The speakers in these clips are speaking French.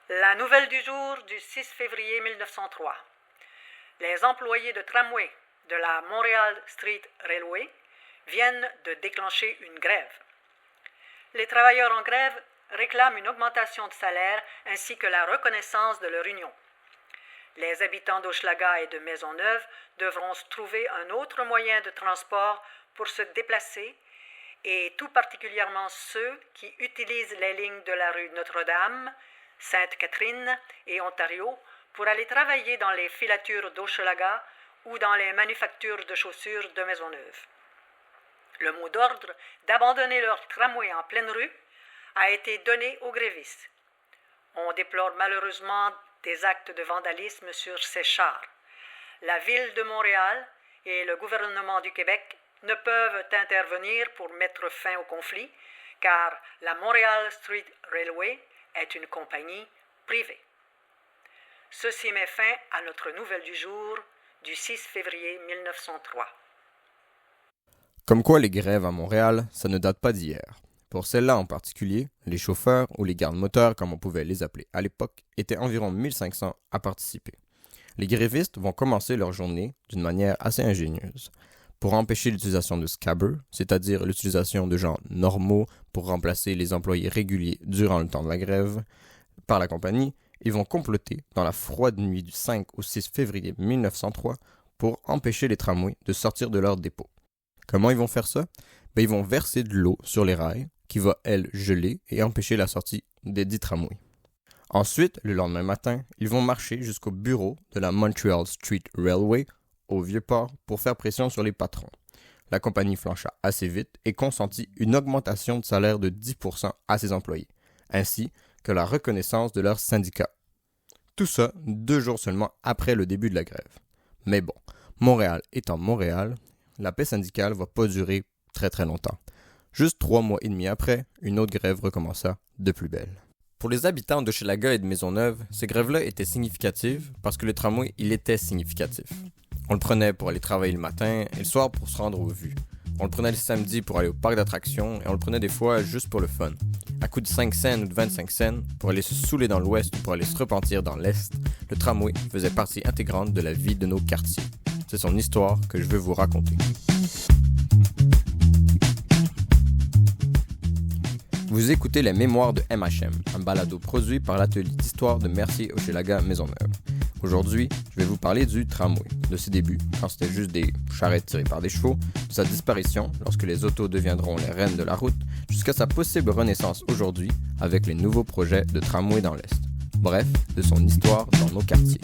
La nouvelle du jour du 6 février 1903. Les employés de tramway de la Montreal Street Railway viennent de déclencher une grève. Les travailleurs en grève réclament une augmentation de salaire ainsi que la reconnaissance de leur union. Les habitants d'Hochelaga et de Maisonneuve devront trouver un autre moyen de transport pour se déplacer et tout particulièrement ceux qui utilisent les lignes de la rue Notre-Dame, Sainte-Catherine et Ontario pour aller travailler dans les filatures d'Hochelaga ou dans les manufactures de chaussures de Maisonneuve. Le mot d'ordre d'abandonner leur tramway en pleine rue a été donné aux grévistes. On déplore malheureusement des actes de vandalisme sur ces chars. La Ville de Montréal et le gouvernement du Québec ne peuvent intervenir pour mettre fin au conflit, car la Montreal Street Railway est une compagnie privée. Ceci met fin à notre nouvelle du jour du 6 février 1903. Comme quoi les grèves à Montréal, ça ne date pas d'hier. Pour celles-là en particulier, les chauffeurs ou les gardes-moteurs, comme on pouvait les appeler à l'époque, étaient environ 1500 à participer. Les grévistes vont commencer leur journée d'une manière assez ingénieuse. Pour empêcher l'utilisation de scabbers, c'est-à-dire l'utilisation de gens normaux pour remplacer les employés réguliers durant le temps de la grève, par la compagnie, ils vont comploter dans la froide nuit du 5 au 6 février 1903 pour empêcher les tramways de sortir de leur dépôt. Comment ils vont faire ça? Ils vont verser de l'eau sur les rails, qui va, elle, geler et empêcher la sortie des dits tramways. Ensuite, le lendemain matin, ils vont marcher jusqu'au bureau de la Montreal Street Railway, au Vieux-Port, pour faire pression sur les patrons. La compagnie flancha assez vite et consentit une augmentation de salaire de 10% à ses employés, ainsi que la reconnaissance de leur syndicat. Tout ça 2 jours seulement après le début de la grève. Mais bon, Montréal étant Montréal, la paix syndicale va pas durer très longtemps. Juste 3 mois et demi après, une autre grève recommença de plus belle. Pour les habitants d'Hochelaga et de Maisonneuve, ces grèves-là étaient significatives parce que le tramway, il était significatif. On le prenait pour aller travailler le matin et le soir pour se rendre aux vues. On le prenait le samedi pour aller au parc d'attractions et on le prenait des fois juste pour le fun. À coup de 5 cents ou de 25 cents, pour aller se saouler dans l'ouest ou pour aller se repentir dans l'est, le tramway faisait partie intégrante de la vie de nos quartiers. C'est son histoire que je veux vous raconter. Vous écoutez les Mémoires de MHM, un balado produit par l'atelier d'histoire de Mercier-Hochelaga Maisonneuve. Aujourd'hui, je vais vous parler du tramway, de ses débuts, quand c'était juste des charrettes tirées par des chevaux, de sa disparition, lorsque les autos deviendront les reines de la route, jusqu'à sa possible renaissance aujourd'hui, avec les nouveaux projets de tramway dans l'Est. Bref, de son histoire dans nos quartiers.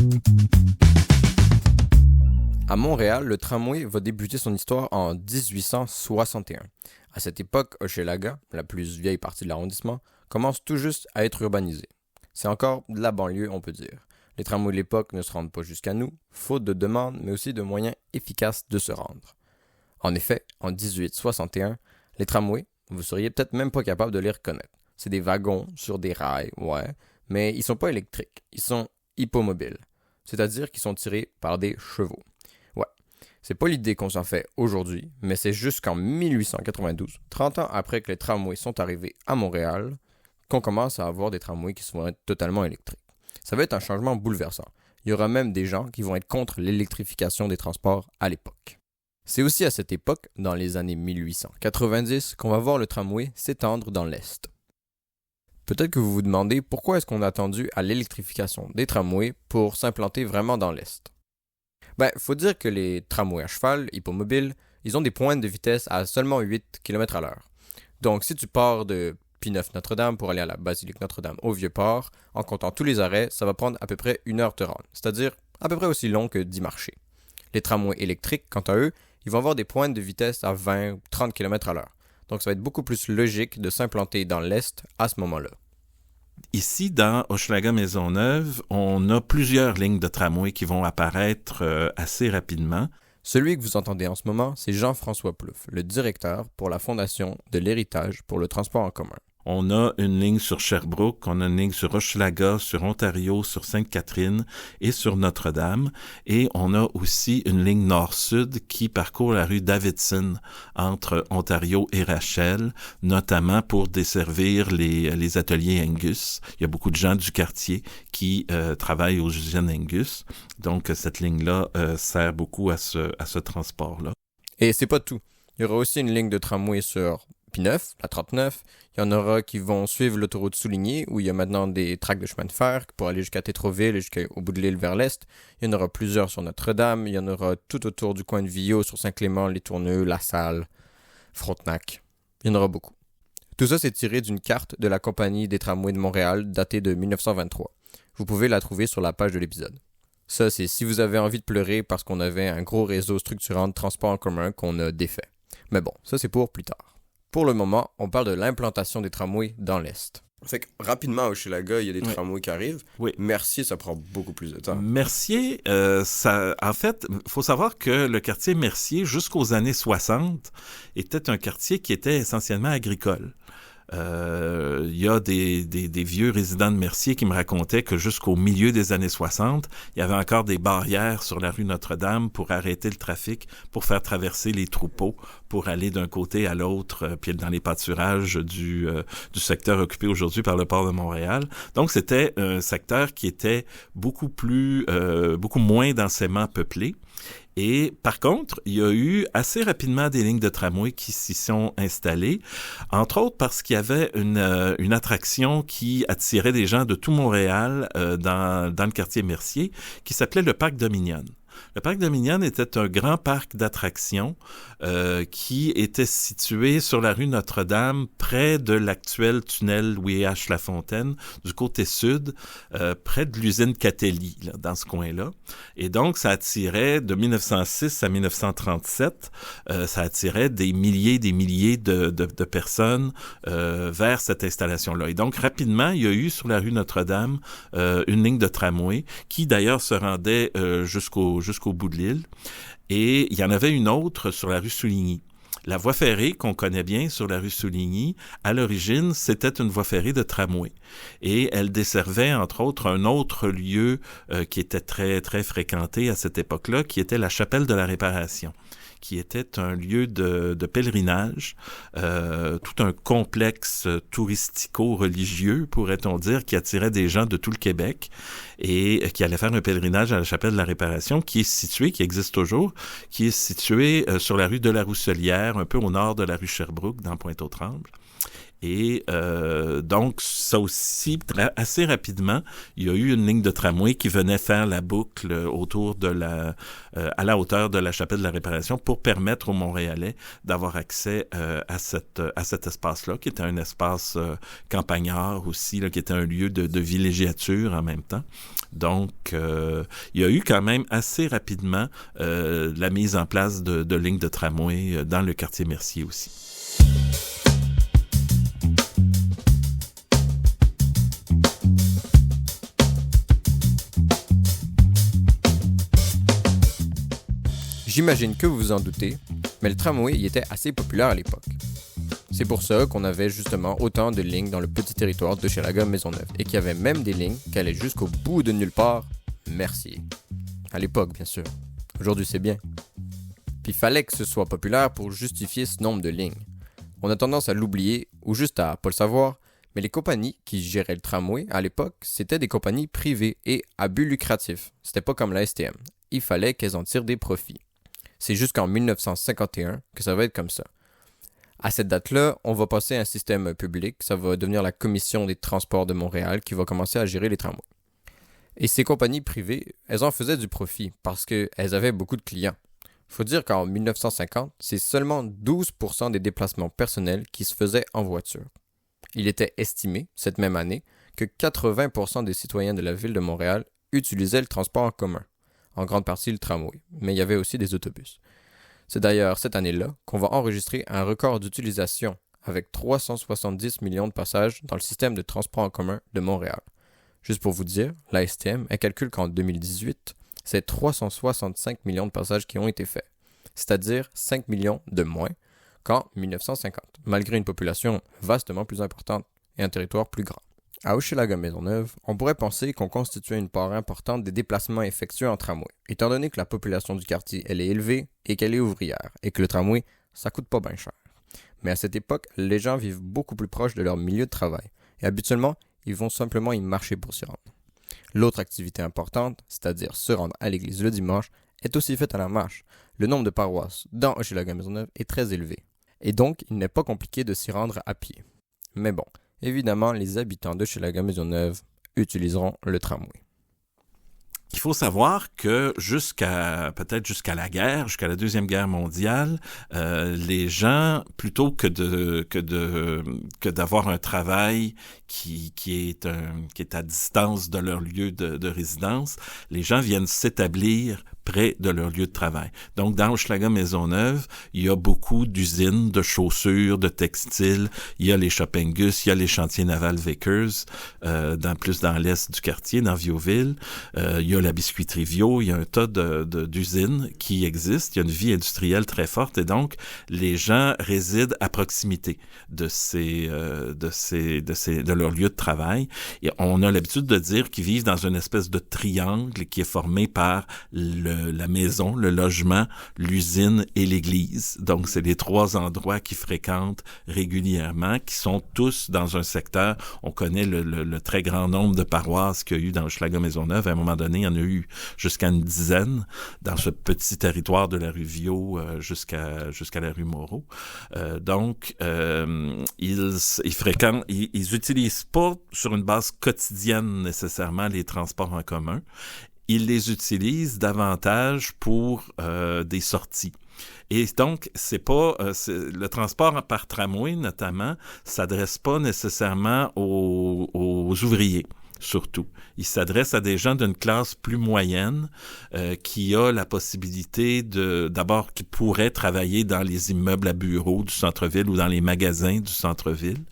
À Montréal, le tramway va débuter son histoire en 1861. À cette époque, Hochelaga, la plus vieille partie de l'arrondissement, commence tout juste à être urbanisée. C'est encore de la banlieue, on peut dire. Les tramways de l'époque ne se rendent pas jusqu'à nous, faute de demande, mais aussi de moyens efficaces de se rendre. En effet, en 1861, les tramways, vous seriez peut-être même pas capable de les reconnaître. C'est des wagons sur des rails, ouais, mais ils sont pas électriques, ils sont hippomobiles, c'est-à-dire qu'ils sont tirés par des chevaux. Ouais, c'est pas l'idée qu'on s'en fait aujourd'hui, mais c'est jusqu'en 1892, 30 ans après que les tramways sont arrivés à Montréal, qu'on commence à avoir des tramways qui vont être totalement électriques. Ça va être un changement bouleversant. Il y aura même des gens qui vont être contre l'électrification des transports à l'époque. C'est aussi à cette époque, dans les années 1890, qu'on va voir le tramway s'étendre dans l'Est. Peut-être que vous vous demandez pourquoi est-ce qu'on a attendu à l'électrification des tramways pour s'implanter vraiment dans l'Est. Faut dire que les tramways à cheval, hippomobiles, ils ont des pointes de vitesse à seulement 8 km/h. Donc si tu pars de P9-Notre-Dame pour aller à la basilique Notre-Dame au Vieux-Port, en comptant tous les arrêts, ça va prendre à peu près 1 heure te rendre, c'est-à-dire à peu près aussi long que d'y marcher. Les tramways électriques, quant à eux, ils vont avoir des pointes de vitesse à 20 ou 30 km/h. Donc ça va être beaucoup plus logique de s'implanter dans l'Est à ce moment-là. Ici, dans Hochelaga Maisonneuve, on a plusieurs lignes de tramway qui vont apparaître assez rapidement. Celui que vous entendez en ce moment, c'est Jean-François Plouffe, le directeur pour la Fondation de l'héritage pour le transport en commun. On a une ligne sur Sherbrooke, on a une ligne sur Hochelaga, sur Ontario, sur Sainte-Catherine et sur Notre-Dame. Et on a aussi une ligne nord-sud qui parcourt la rue Davidson entre Ontario et Rachel, notamment pour desservir les ateliers Angus. Il y a beaucoup de gens du quartier qui travaillent aux usines Angus. Donc, cette ligne-là sert beaucoup à ce transport-là. Et c'est pas tout. Il y aura aussi une ligne de tramway sur P9, la 39. Il y en aura qui vont suivre l'autoroute Souligny, où il y a maintenant des tracts de chemin de fer pour aller jusqu'à Tétroville et jusqu'au bout de l'île vers l'est. Il y en aura plusieurs sur Notre-Dame. Il y en aura tout autour du coin de Villot, sur Saint-Clément, Les Tourneux, La Salle, Frontenac. Il y en aura beaucoup. Tout ça, c'est tiré d'une carte de la Compagnie des tramways de Montréal, datée de 1923. Vous pouvez la trouver sur la page de l'épisode. Ça, c'est si vous avez envie de pleurer parce qu'on avait un gros réseau structurant de transport en commun qu'on a défait. Mais bon, ça c'est pour plus tard. Pour le moment, on parle de l'implantation des tramways dans l'Est. Fait que rapidement, au Hochelaga, il y a des tramways qui arrivent. Oui. Mercier, ça prend beaucoup plus de temps. Mercier, en fait, il faut savoir que le quartier Mercier, jusqu'aux années 60, était un quartier qui était essentiellement agricole. Il y a des vieux résidents de Mercier qui me racontaient que jusqu'au milieu des années 60, il y avait encore des barrières sur la rue Notre-Dame pour arrêter le trafic, pour faire traverser les troupeaux, pour aller d'un côté à l'autre, puis dans les pâturages du secteur occupé aujourd'hui par le port de Montréal. Donc, c'était un secteur qui était beaucoup moins densément peuplé. Et par contre, il y a eu assez rapidement des lignes de tramway qui s'y sont installées, entre autres parce qu'il y avait une attraction qui attirait des gens de tout Montréal dans le quartier Mercier, qui s'appelait le Parc Dominion. Le Parc Dominion était un grand parc d'attractions qui était situé sur la rue Notre-Dame, près de l'actuel tunnel Louis-H. Lafontaine, du côté sud, près de l'usine Catelli, là, dans ce coin-là. Et donc, ça attirait, de 1906 à 1937, ça attirait des milliers de personnes vers cette installation-là. Et donc, rapidement, il y a eu sur la rue Notre-Dame une ligne de tramway qui, d'ailleurs, se rendait jusqu'au bout de l'île. Et il y en avait une autre sur la rue Souligny. La voie ferrée qu'on connaît bien sur la rue Souligny, à l'origine, c'était une voie ferrée de tramway. Et elle desservait, entre autres, un autre lieu qui était très, très fréquenté à cette époque-là, qui était la Chapelle de la Réparation, qui était un lieu de pèlerinage, tout un complexe touristico-religieux, pourrait-on dire, qui attirait des gens de tout le Québec et qui allaient faire un pèlerinage à la Chapelle de la Réparation, qui existe toujours, qui est située sur la rue de la Rousselière, un peu au nord de la rue Sherbrooke, dans Pointe-aux-Trembles. Et donc, ça aussi, assez rapidement, il y a eu une ligne de tramway qui venait faire la boucle autour à la hauteur de la Chapelle de la Réparation pour permettre aux Montréalais d'avoir accès à cet espace-là, qui était un espace campagnard aussi, là, qui était un lieu de villégiature en même temps. Donc, il y a eu quand même assez rapidement la mise en place de lignes de tramway dans le quartier Mercier aussi. J'imagine que vous vous en doutez, mais le tramway y était assez populaire à l'époque. C'est pour ça qu'on avait justement autant de lignes dans le petit territoire de Hochelaga-Maisonneuve et qu'il y avait même des lignes qui allaient jusqu'au bout de nulle part, Mercier. À l'époque, bien sûr. Aujourd'hui, c'est bien. Puis il fallait que ce soit populaire pour justifier ce nombre de lignes. On a tendance à l'oublier ou juste à pas le savoir, mais les compagnies qui géraient le tramway à l'époque, c'était des compagnies privées et à but lucratif. C'était pas comme la STM. Il fallait qu'elles en tirent des profits. C'est jusqu'en 1951 que ça va être comme ça. À cette date-là, on va passer à un système public. Ça va devenir la Commission des transports de Montréal qui va commencer à gérer les tramways. Et ces compagnies privées, elles en faisaient du profit parce qu'elles avaient beaucoup de clients. Il faut dire qu'en 1950, c'est seulement 12% des déplacements personnels qui se faisaient en voiture. Il était estimé, cette même année, que 80% des citoyens de la ville de Montréal utilisaient le transport en commun. En grande partie le tramway, mais il y avait aussi des autobus. C'est d'ailleurs cette année-là qu'on va enregistrer un record d'utilisation avec 370 millions de passages dans le système de transport en commun de Montréal. Juste pour vous dire, la STM, elle calcule qu'en 2018, c'est 365 millions de passages qui ont été faits, c'est-à-dire 5 millions de moins qu'en 1950, malgré une population vastement plus importante et un territoire plus grand. À Hochelaga-Maisonneuve, on pourrait penser qu'on constituait une part importante des déplacements effectués en tramway, étant donné que la population du quartier elle est élevée et qu'elle est ouvrière, et que le tramway, ça coûte pas bien cher. Mais à cette époque, les gens vivent beaucoup plus proche de leur milieu de travail, et habituellement, ils vont simplement y marcher pour s'y rendre. L'autre activité importante, c'est-à-dire se rendre à l'église le dimanche, est aussi faite à la marche. Le nombre de paroisses dans Hochelaga-Maisonneuve est très élevé, et donc il n'est pas compliqué de s'y rendre à pied. Mais bon, évidemment, les habitants d'Hochelaga-Maisonneuve utiliseront le tramway. Il faut savoir que jusqu'à la guerre, jusqu'à la Deuxième Guerre mondiale, les gens, plutôt que d'avoir un travail qui est à distance de leur lieu de résidence, les gens viennent s'établir près de leur lieu de travail. Donc, dans Hochelaga-Maisonneuve, il y a beaucoup d'usines de chaussures, de textiles. Il y a les Shoppingus, il y a les chantiers navals Vickers, plus dans l'est du quartier, dans Viauville. Il y a la biscuiterie Vio, il y a un tas d'usines qui existent. Il y a une vie industrielle très forte et donc, les gens résident à proximité de leur lieu de travail. Et on a l'habitude de dire qu'ils vivent dans une espèce de triangle qui est formé par la maison, le logement, l'usine et l'église. Donc, c'est les trois endroits qu'ils fréquentent régulièrement, qui sont tous dans un secteur. On connaît le très grand nombre de paroisses qu'il y a eu dans Hochelaga-Maisonneuve. À un moment donné, il y en a eu jusqu'à une dizaine dans ce petit territoire de la rue Viau jusqu'à la rue Moreau. Donc, ils utilisent pas sur une base quotidienne nécessairement les transports en commun. Ils les utilisent davantage pour des sorties. Et donc, le transport par tramway, notamment, s'adresse pas nécessairement aux ouvriers, surtout. Il s'adresse à des gens d'une classe plus moyenne qui a la possibilité d'abord, qui pourraient travailler dans les immeubles à bureaux du centre-ville ou dans les magasins du centre-ville.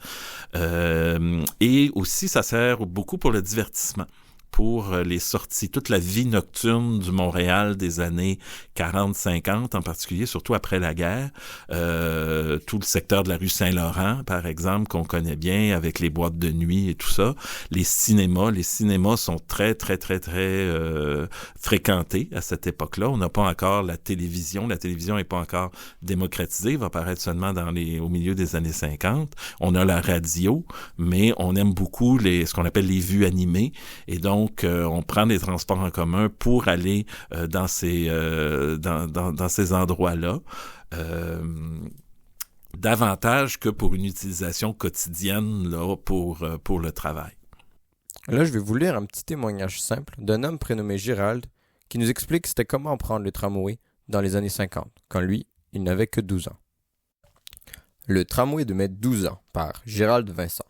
Et aussi, ça sert beaucoup pour le divertissement, pour les sorties, toute la vie nocturne du Montréal des années 40-50, en particulier, surtout après la guerre. Tout le secteur de la rue Saint-Laurent, par exemple, qu'on connaît bien, avec les boîtes de nuit et tout ça. Les cinémas sont très, très, très, très fréquentés à cette époque-là. On n'a pas encore la télévision. La télévision n'est pas encore démocratisée. Elle va apparaître seulement au milieu des années 50. On a la radio, mais on aime beaucoup ce qu'on appelle les vues animées. Et donc, on prend les transports en commun pour aller dans ces endroits-là, davantage que pour une utilisation quotidienne là, pour le travail. Là, je vais vous lire un petit témoignage simple d'un homme prénommé Gérald qui nous explique c'était comment prendre le tramway dans les années 50, quand lui, il n'avait que 12 ans. Le tramway de mes 12 ans, par Gérald Vincent.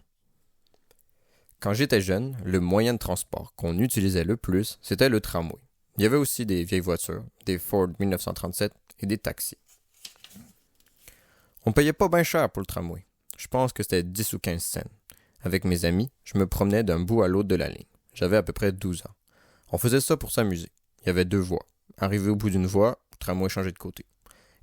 Quand j'étais jeune, le moyen de transport qu'on utilisait le plus, c'était le tramway. Il y avait aussi des vieilles voitures, des Ford 1937 et des taxis. On payait pas bien cher pour le tramway. Je pense que c'était 10 ou 15 cents. Avec mes amis, je me promenais d'un bout à l'autre de la ligne. J'avais à peu près 12 ans. On faisait ça pour s'amuser. Il y avait 2 voies. Arrivé au bout d'une voie, le tramway changeait de côté.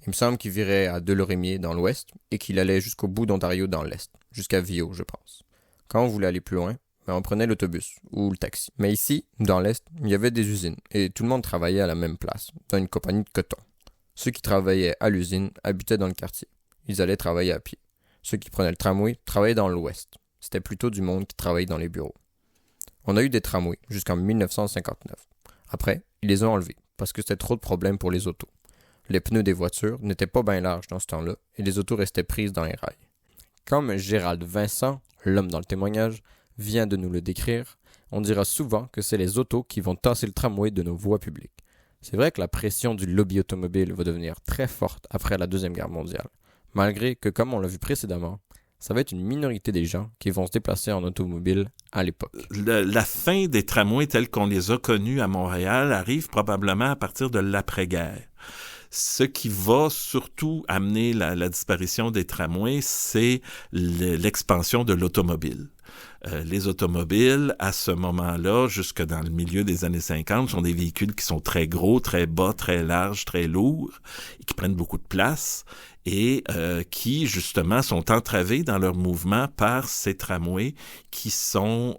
Il me semble qu'il virait à Delorémier dans l'ouest et qu'il allait jusqu'au bout d'Ontario dans l'est, jusqu'à Viau, je pense. Quand on voulait aller plus loin, on prenait l'autobus ou le taxi. Mais ici, dans l'Est, il y avait des usines et tout le monde travaillait à la même place, dans une compagnie de coton. Ceux qui travaillaient à l'usine habitaient dans le quartier. Ils allaient travailler à pied. Ceux qui prenaient le tramway travaillaient dans l'Ouest. C'était plutôt du monde qui travaillait dans les bureaux. On a eu des tramways jusqu'en 1959. Après, ils les ont enlevés parce que c'était trop de problèmes pour les autos. Les pneus des voitures n'étaient pas bien larges dans ce temps-là et les autos restaient prises dans les rails. Comme Gérald Vincent, l'homme dans le témoignage, vient de nous le décrire, on dira souvent que c'est les autos qui vont tasser le tramway de nos voies publiques. C'est vrai que la pression du lobby automobile va devenir très forte après la Deuxième Guerre mondiale, malgré que, comme on l'a vu précédemment, ça va être une minorité des gens qui vont se déplacer en automobile à l'époque. La fin des tramways tels qu'on les a connus à Montréal arrive probablement à partir de l'après-guerre. Ce qui va surtout amener la disparition des tramways, c'est l'expansion de l'automobile. Les automobiles, à ce moment-là, jusque dans le milieu des années 50, sont des véhicules qui sont très gros, très bas, très larges, très lourds, et qui prennent beaucoup de place. et qui, justement, sont entravés dans leur mouvement par ces tramways qui sont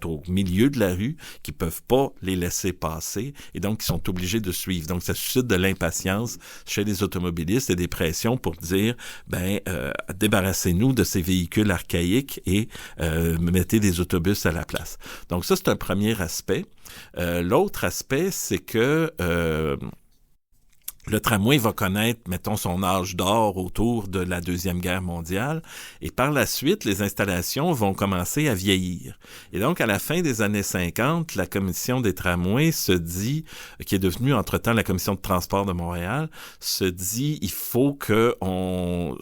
au milieu de la rue, qui peuvent pas les laisser passer et donc qui sont obligés de suivre. Donc, ça suscite de l'impatience chez les automobilistes et des pressions pour dire, débarrassez-nous de ces véhicules archaïques et mettez des autobus à la place. Donc, ça, c'est un premier aspect. L'autre aspect, c'est que le tramway va connaître, mettons, son âge d'or autour de la Deuxième Guerre mondiale, et par la suite, les installations vont commencer à vieillir. Et donc, à la fin des années 50, la Commission des tramways se dit, qui est devenue entre-temps la Commission de transport de Montréal, se dit, il faut on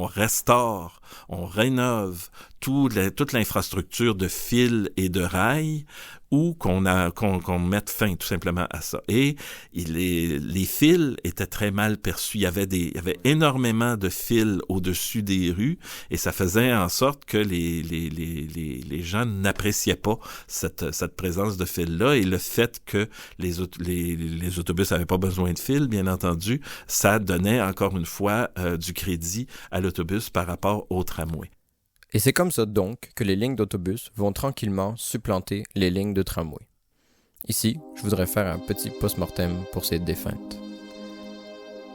restaure, on rénove toute l'infrastructure de fils et de rails, ou qu'on mette fin tout simplement à ça. Et les fils étaient très mal perçus. Il y avait énormément de fils au-dessus des rues et ça faisait en sorte que les gens n'appréciaient pas cette présence de fils-là, et le fait que les autobus n'avaient pas besoin de fils, bien entendu, ça donnait encore une fois du crédit à l'autobus par rapport au tramway. Et c'est comme ça donc que les lignes d'autobus vont tranquillement supplanter les lignes de tramway. Ici, je voudrais faire un petit post-mortem pour ces défuntes.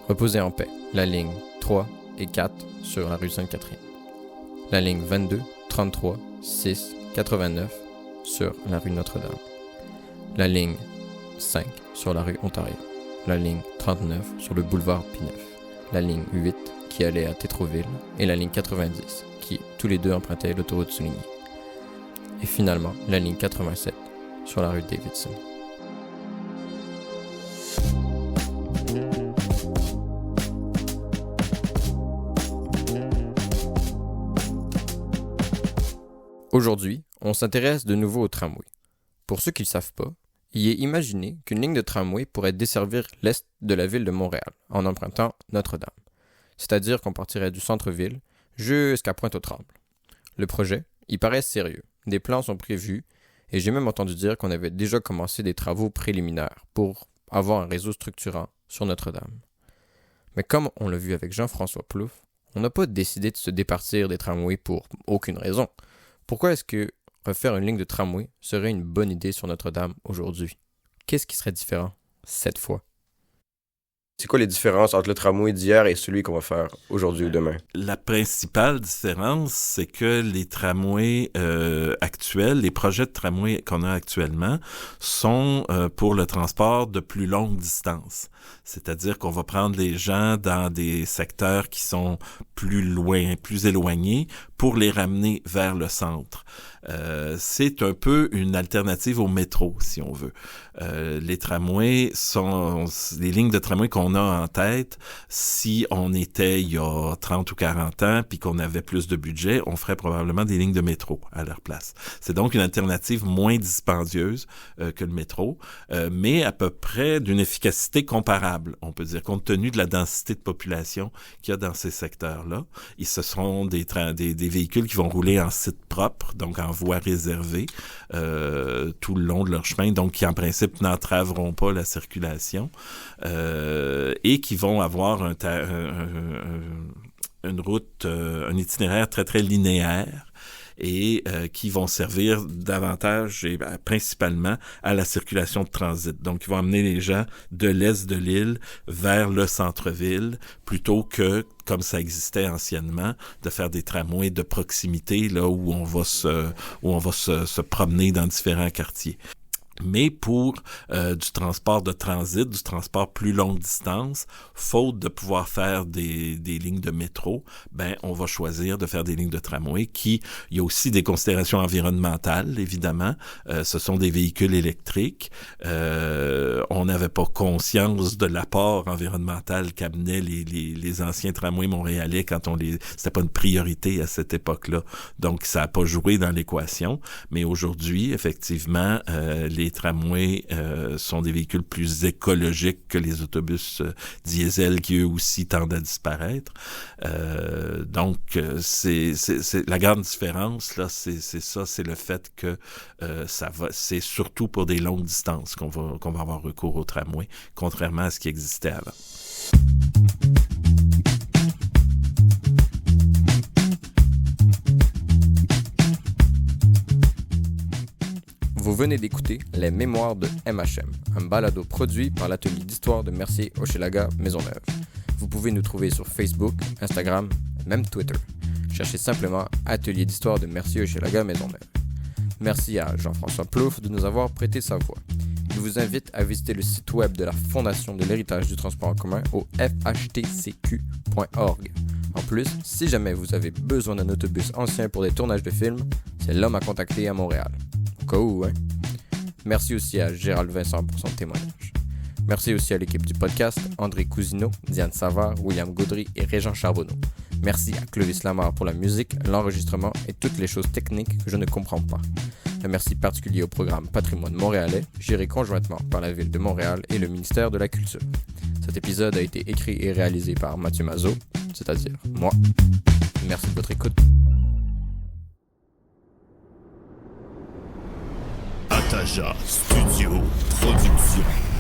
Reposez en paix, la ligne 3 et 4 sur la rue Sainte-Catherine. La ligne 22, 33, 6, 89 sur la rue Notre-Dame. La ligne 5 sur la rue Ontario. La ligne 39 sur le boulevard Pineuf. La ligne 8 qui allait à Tétroville et la ligne 90 qui, tous les deux, empruntaient l'autoroute Souligny. Et finalement, la ligne 87 sur la rue Davidson. Aujourd'hui, on s'intéresse de nouveau au tramway. Pour ceux qui ne le savent pas, il est imaginé qu'une ligne de tramway pourrait desservir l'est de la ville de Montréal en empruntant Notre-Dame. C'est-à-dire qu'on partirait du centre-ville jusqu'à Pointe-aux-Trembles. Le projet, il paraît sérieux. Des plans sont prévus et j'ai même entendu dire qu'on avait déjà commencé des travaux préliminaires pour avoir un réseau structurant sur Notre-Dame. Mais comme on l'a vu avec Jean-François Plouffe, on n'a pas décidé de se départir des tramways pour aucune raison. Pourquoi est-ce que refaire une ligne de tramway serait une bonne idée sur Notre-Dame aujourd'hui? Qu'est-ce qui serait différent cette fois? C'est quoi les différences entre le tramway d'hier et celui qu'on va faire aujourd'hui ou demain? La principale différence, c'est que les tramways actuels, les projets de tramway qu'on a actuellement, sont pour le transport de plus longue distance. C'est-à-dire qu'on va prendre les gens dans des secteurs qui sont plus loin, plus éloignés, pour les ramener vers le centre. C'est un peu une alternative au métro, si on veut. Les tramways les lignes de tramway qu'on a en tête, si on était il y a 30 ou 40 ans, puis qu'on avait plus de budget, on ferait probablement des lignes de métro à leur place. C'est donc une alternative moins dispendieuse que le métro, mais à peu près d'une efficacité comparable, on peut dire, compte tenu de la densité de population qu'il y a dans ces secteurs-là. Ce sont des véhicules qui vont rouler en site propre, donc en voie réservée, tout le long de leur chemin, donc qui en principe n'entraveront pas la circulation, et qui vont avoir une route, un itinéraire très, très linéaire, et qui vont servir davantage et principalement à la circulation de transit. Donc, ils vont amener les gens de l'est de l'île vers le centre-ville, plutôt que, comme ça existait anciennement, de faire des tramways de proximité, là où on va se promener dans différents quartiers. Mais pour du transport de transit, du transport plus longue distance, faute de pouvoir faire des lignes de métro, on va choisir de faire des lignes de tramway il y a aussi des considérations environnementales, évidemment. Ce sont des véhicules électriques. On n'avait pas conscience de l'apport environnemental qu'amenaient les anciens tramways montréalais c'était pas une priorité à cette époque-là. Donc, ça n'a pas joué dans l'équation. Mais aujourd'hui, effectivement, les tramways sont des véhicules plus écologiques que les autobus diesel qui eux aussi tendent à disparaître. Donc c'est la grande différence là, c'est ça, c'est le fait que c'est surtout pour des longues distances qu'on va avoir recours au tramway, contrairement à ce qui existait avant. Vous venez d'écouter Les Mémoires de MHM, un balado produit par l'atelier d'histoire de Mercier-Hochelaga Maisonneuve. Vous pouvez nous trouver sur Facebook, Instagram, même Twitter. Cherchez simplement Atelier d'histoire de Mercier-Hochelaga Maisonneuve. Merci à Jean-François Plouffe de nous avoir prêté sa voix. Il vous invite à visiter le site web de la Fondation de l'héritage du transport en commun au fhtcq.org. En plus, si jamais vous avez besoin d'un autobus ancien pour des tournages de films, c'est l'homme à contacter à Montréal. Au cas où, hein? Merci aussi à Gérald Vincent pour son témoignage. Merci aussi à l'équipe du podcast, André Cousineau, Diane Savard, William Gaudry et Régent Charbonneau. Merci à Clovis Lamarre pour la musique, l'enregistrement et toutes les choses techniques que je ne comprends pas. Un merci particulier au programme Patrimoine montréalais, géré conjointement par la Ville de Montréal et le ministère de la Culture. Cet épisode a été écrit et réalisé par Mathieu Mazot, c'est-à-dire moi. Merci de votre écoute. Ataja Studio Production.